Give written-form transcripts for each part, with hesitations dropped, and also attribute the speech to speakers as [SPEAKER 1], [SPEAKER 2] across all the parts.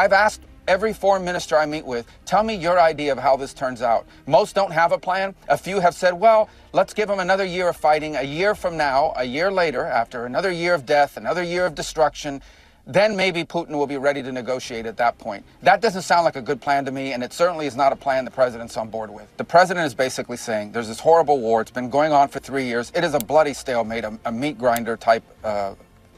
[SPEAKER 1] I've asked every foreign minister I meet with, tell me your idea of how this turns out. Most don't have a plan. A few have said, well, let's give them another year of fighting. A year from now, a year later, after another year of death, another year of destruction, then maybe Putin will be ready to negotiate at that point. That doesn't sound like a good plan to me, and it certainly is not a plan the president's on board with. The president is basically saying there's this horrible war. It's been going on for 3 years. It is a bloody stalemate, a meat grinder type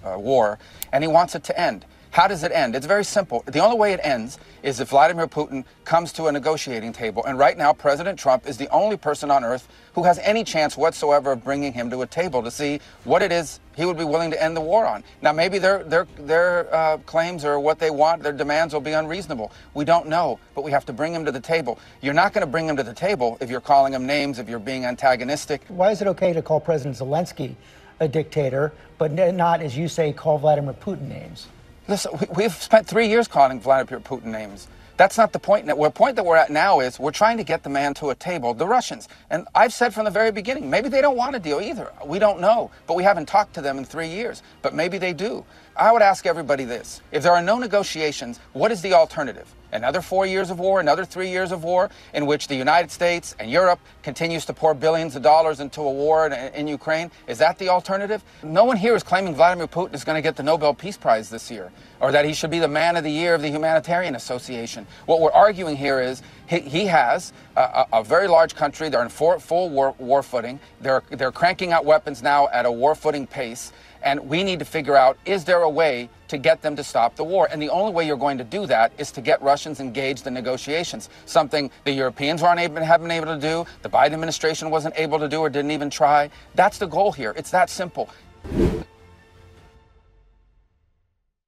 [SPEAKER 1] war, and he wants it to end. How does it end? It's very simple. The only way it ends is if Vladimir Putin comes to a negotiating table. And right now, President Trump is the only person on earth who has any chance whatsoever of bringing him to a table to see what it is he would be willing to end the war on. Now, maybe their claims or what they want, their demands will be unreasonable. We don't know, but we have to bring him to the table. You're not going to bring him to the table if you're calling him names, if you're being antagonistic.
[SPEAKER 2] Why is it okay to call President Zelensky a dictator, but not, as you say, call Vladimir Putin names?
[SPEAKER 1] Listen, we've spent 3 years calling Vladimir Putin names. That's not the point. The point that we're at now is we're trying to get the man to a table, the Russians. And I've said from the very beginning, maybe they don't want a deal either. We don't know. But we haven't talked to them in 3 years. But maybe they do. I would ask everybody this. If there are no negotiations, what is the alternative? Another 4 years of war, another 3 years of war, in which the United States and Europe continues to pour billions of dollars into a war in Ukraine? Is that the alternative? No one here is claiming Vladimir Putin is going to get the Nobel Peace Prize this year, or that he should be the Man of the Year of the Humanitarian Association. What we're arguing here is he has a very large country. They're in full war footing. They're cranking out weapons now at a war footing pace. And we need to figure out, is there a way to get them to stop the war? And the only way you're going to do that is to get Russians engaged in negotiations, something the Europeans haven't been able to do, the Biden administration wasn't able to do or didn't even try. That's the goal here. It's that simple.